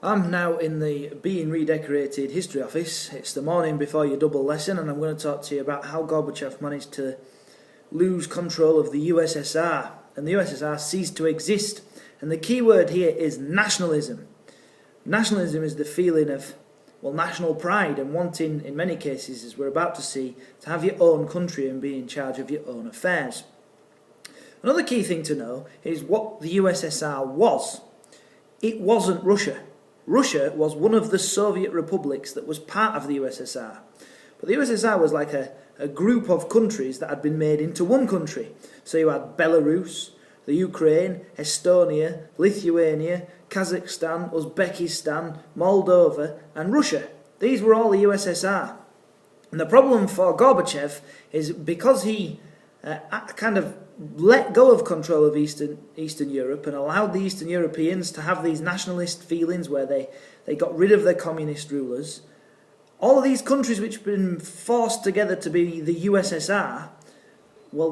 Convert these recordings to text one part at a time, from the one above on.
I'm now in the being redecorated history office. It's the morning before your double lesson, and I'm going to talk to you about how Gorbachev managed to lose control of the USSR, and the USSR ceased to exist. And the key word here is nationalism. Nationalism is the feeling of, national pride and wanting, in many cases, as we're about to see, to have your own country and be in charge of your own affairs. Another key thing to know is what the USSR was. It wasn't Russia. Russia was one of the Soviet republics that was part of the USSR. But the USSR was like a group of countries that had been made into one country. So you had Belarus, the Ukraine, Estonia, Lithuania, Kazakhstan, Uzbekistan, Moldova and Russia. These were all the USSR. And the problem for Gorbachev is because he kind of let go of control of Eastern Europe and allowed the Eastern Europeans to have these nationalist feelings where they got rid of their communist rulers. All of these countries which had been forced together to be the USSR,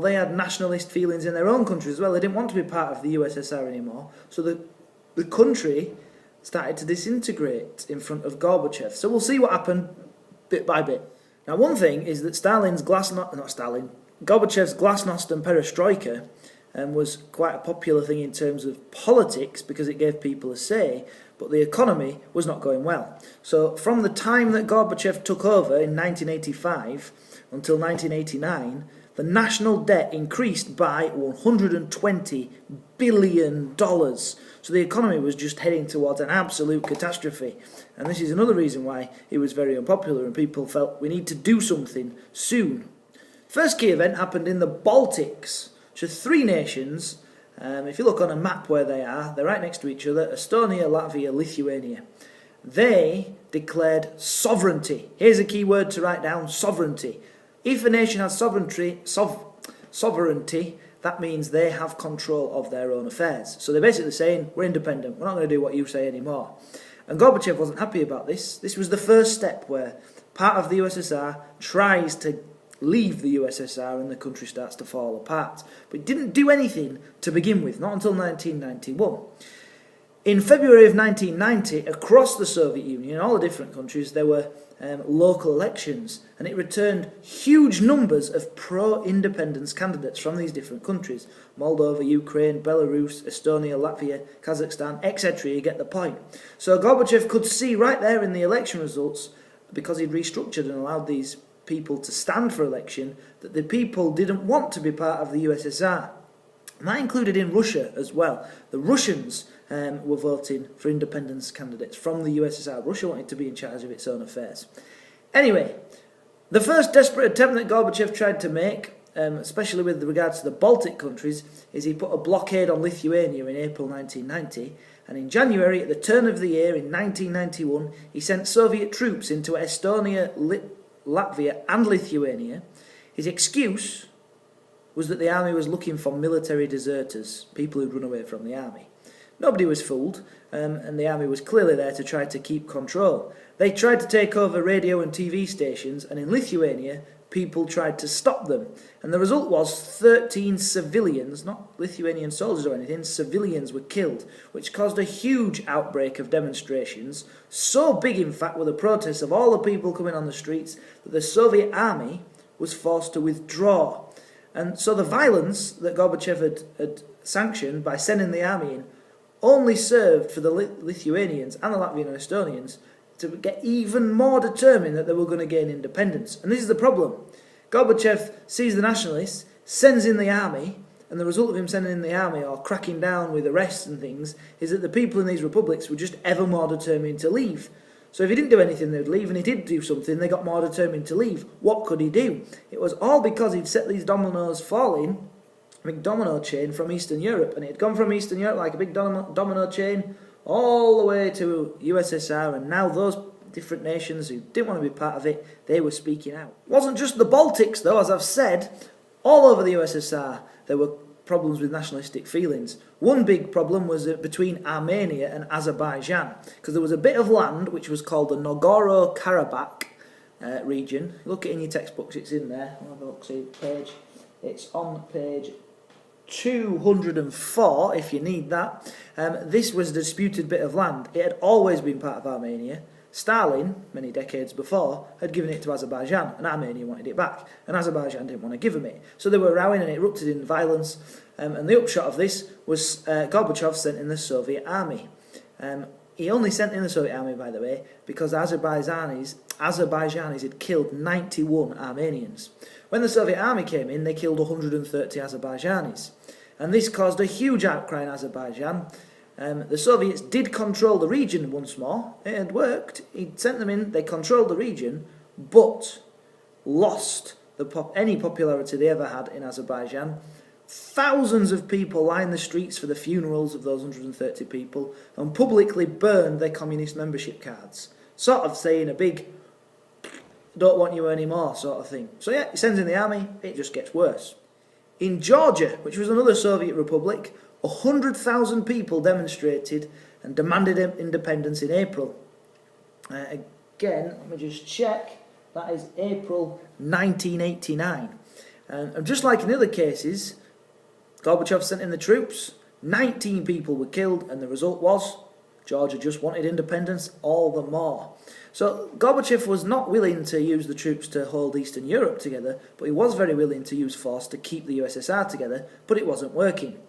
they had nationalist feelings in their own countries as well. They didn't want to be part of the USSR anymore. So the country started to disintegrate in front of Gorbachev. So we'll see what happened bit by bit. Now, one thing is that Gorbachev's glasnost and perestroika was quite a popular thing in terms of politics because it gave people a say, but the economy was not going well. So from the time that Gorbachev took over in 1985 until 1989, the national debt increased by $120 billion. So the economy was just heading towards an absolute catastrophe. And this is another reason why it was very unpopular and people felt we need to do something soon. First key event happened in the Baltics, which are three nations. If you look on a map where they are, they're right next to each other: Estonia, Latvia, Lithuania. They declared sovereignty. Here's a key word to write down: sovereignty. If a nation has sovereignty, that means they have control of their own affairs. So they're basically saying, we're independent, we're not going to do what you say anymore. And Gorbachev wasn't happy about this. This was the first step where part of the USSR tries to leave the USSR and the country starts to fall apart. But it didn't do anything to begin with, not until 1991. In February of 1990, across the Soviet Union, all the different countries, there were local elections, and it returned huge numbers of pro-independence candidates from these different countries: Moldova, Ukraine, Belarus, Estonia, Latvia, Kazakhstan, etc. You get the point. So Gorbachev could see right there in the election results, because he'd restructured and allowed these people to stand for election, that the people didn't want to be part of the USSR. And that included in Russia as well. The Russians were voting for independence candidates from the USSR. Russia wanted to be in charge of its own affairs. Anyway, the first desperate attempt that Gorbachev tried to make, especially with regards to the Baltic countries, is he put a blockade on Lithuania in April 1990, and in January, at the turn of the year in 1991, he sent Soviet troops into Estonia, Latvia and Lithuania. His excuse was that the army was looking for military deserters, people who'd run away from the army. Nobody was fooled, and the army was clearly there to try to keep control. They tried to take over radio and TV stations, and in Lithuania, people tried to stop them. And the result was 13 civilians, not Lithuanian soldiers or anything, civilians were killed, which caused a huge outbreak of demonstrations. So big, in fact, were the protests of all the people coming on the streets that the Soviet army was forced to withdraw. And so the violence that Gorbachev had sanctioned by sending the army in only served for the Lithuanians and the Latvian and Estonians to get even more determined that they were going to gain independence. And this is the problem. Gorbachev sees the nationalists, sends in the army, and the result of him sending in the army or cracking down with arrests and things is that the people in these republics were just ever more determined to leave. So if he didn't do anything, they'd leave, and he did do something, they got more determined to leave. What could he do? It was all because he'd set these dominoes falling, a big domino chain from Eastern Europe, and it had gone from Eastern Europe like a big domino chain all the way to USSR, and now those different nations who didn't want to be part of it, they were speaking out. It wasn't just the Baltics though, as I've said. All over the USSR there were problems with nationalistic feelings. One big problem was between Armenia and Azerbaijan, because there was a bit of land which was called the Nagorno-Karabakh region. Look at it in your textbooks, it's in there. I'll have a look, see page. It's on page 204, if you need that. This was a disputed bit of land. It had always been part of Armenia. Stalin, many decades before, had given it to Azerbaijan, and Armenia wanted it back, and Azerbaijan didn't want to give them it. So they were rowing and it erupted in violence, and the upshot of this was Gorbachev sent in the Soviet army. He only sent in the Soviet army, by the way, because Azerbaijanis had killed 91 Armenians. When the Soviet army came in, they killed 130 Azerbaijanis. And this caused a huge outcry in Azerbaijan. The Soviets did control the region once more. It had worked. He'd sent them in, they controlled the region, but lost any popularity they ever had in Azerbaijan. Thousands of people lined the streets for the funerals of those 130 people and publicly burned their communist membership cards. Sort of saying a big, don't want you anymore sort of thing. So yeah, he sends in the army, it just gets worse. In Georgia, which was another Soviet republic, 100,000 people demonstrated and demanded independence in April. Again, let me just check, that is April 1989. And just like in other cases, Gorbachev sent in the troops, 19 people were killed, and the result was Georgia just wanted independence all the more. So Gorbachev was not willing to use the troops to hold Eastern Europe together, but he was very willing to use force to keep the USSR together, but it wasn't working.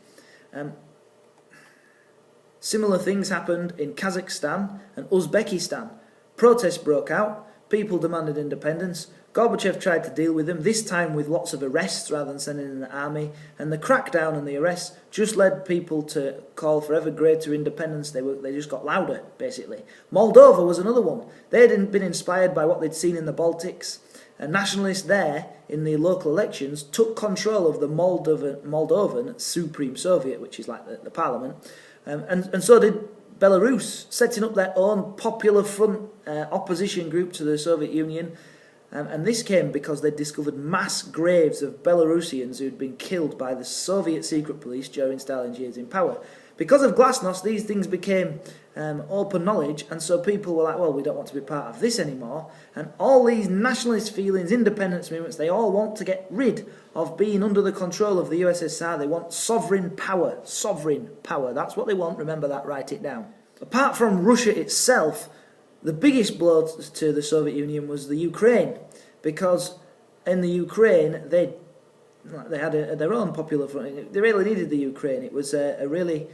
Similar things happened in Kazakhstan and Uzbekistan. Protests broke out, people demanded independence. Gorbachev tried to deal with them, this time with lots of arrests rather than sending in the army, and the crackdown and the arrests just led people to call for ever greater independence. They just got louder, basically. Moldova was another one. They had been inspired by what they'd seen in the Baltics, and nationalists there, in the local elections, took control of the Moldovan Supreme Soviet, which is like the parliament, and so did Belarus, setting up their own Popular Front opposition group to the Soviet Union. And this came because they discovered mass graves of Belarusians who had been killed by the Soviet secret police during Stalin's years in power. Because of Glasnost, these things became open knowledge, and so people were like, well, we don't want to be part of this anymore. And all these nationalist feelings, independence movements, they all want to get rid of being under the control of the USSR. They want sovereign power. Sovereign power. That's what they want. Remember that, write it down. Apart from Russia itself, the biggest blow to the Soviet Union was the Ukraine, because in the Ukraine they had their own popular front. They really needed the Ukraine. It was a really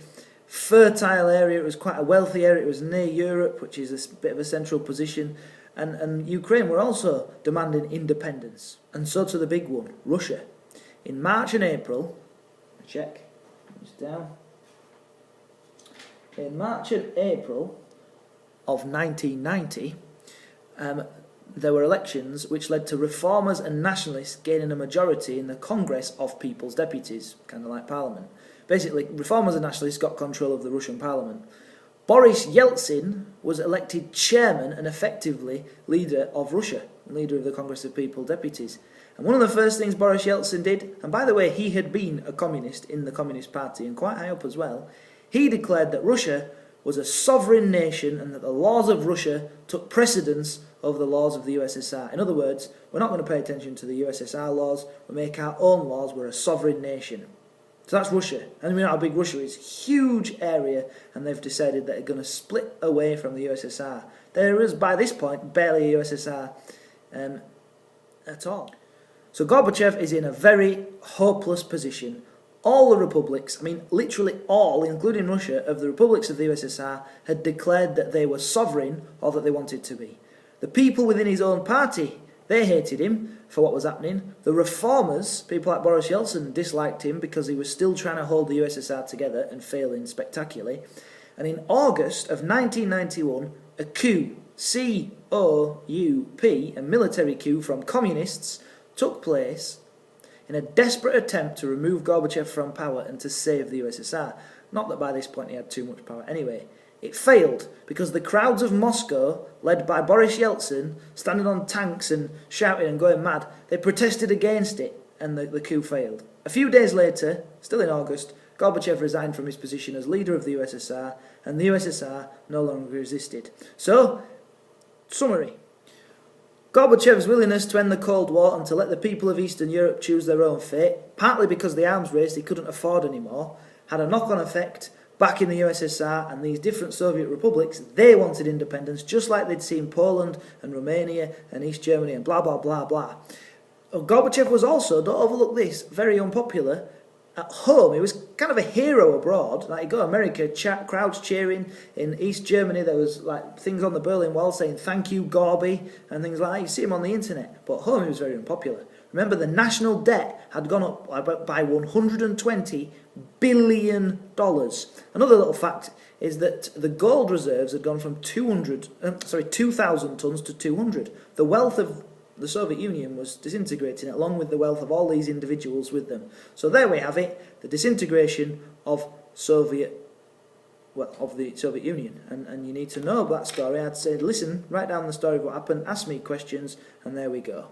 fertile area. It was quite a wealthy area. It was near Europe, which is a bit of a central position. And Ukraine were also demanding independence. And so to the big one, Russia. In March and April, check, it's down. In March and April of 1990, there were elections which led to reformers and nationalists gaining a majority in the Congress of People's Deputies, kind of like Parliament. Basically, reformers and nationalists got control of the Russian Parliament. Boris Yeltsin was elected chairman and effectively leader of Russia, leader of the Congress of People's Deputies. And one of the first things Boris Yeltsin did, and by the way, he had been a communist in the Communist Party and quite high up as well, he declared that Russia was a sovereign nation and that the laws of Russia took precedence over the laws of the USSR. In other words, we're not going to pay attention to the USSR laws, we make our own laws, we're a sovereign nation. So that's Russia. And we know how big Russia is. Huge area, and they've decided that they're going to split away from the USSR. There is, by this point, barely a USSR at all. So Gorbachev is in a very hopeless position. All the republics, I mean literally all, including Russia, of the republics of the USSR had declared that they were sovereign or that they wanted to be. The people within his own party, they hated him for what was happening. The reformers, people like Boris Yeltsin, disliked him because he was still trying to hold the USSR together and failing spectacularly. And in August of 1991, a coup, C-O-U-P, a military coup from communists, took place in a desperate attempt to remove Gorbachev from power and to save the USSR. Not that by this point he had too much power anyway. It failed because the crowds of Moscow, led by Boris Yeltsin, standing on tanks and shouting and going mad, they protested against it, and the coup failed. A few days later, still in August, Gorbachev resigned from his position as leader of the USSR, and the USSR no longer existed. So, summary. Gorbachev's willingness to end the Cold War and to let the people of Eastern Europe choose their own fate, partly because the arms race he couldn't afford anymore, had a knock-on effect back in the USSR and these different Soviet republics. They wanted independence, just like they'd seen Poland and Romania and East Germany and blah, blah, blah, blah. Gorbachev was also, don't overlook this, very unpopular at home. He was kind of a hero abroad. Like, you go to America, crowds cheering. In East Germany, there was like things on the Berlin Wall saying "Thank you, Gorby" and things like that. You see him on the internet. But at home, he was very unpopular. Remember, the national debt had gone up by $120 billion. Another little fact is that the gold reserves had gone from 2,000 tons to 200. The wealth of the Soviet Union was disintegrating along with the wealth of all these individuals with them. So there we have it, the disintegration of the Soviet Union. And you need to know that story. I'd say, listen, write down the story of what happened, ask me questions, and there we go.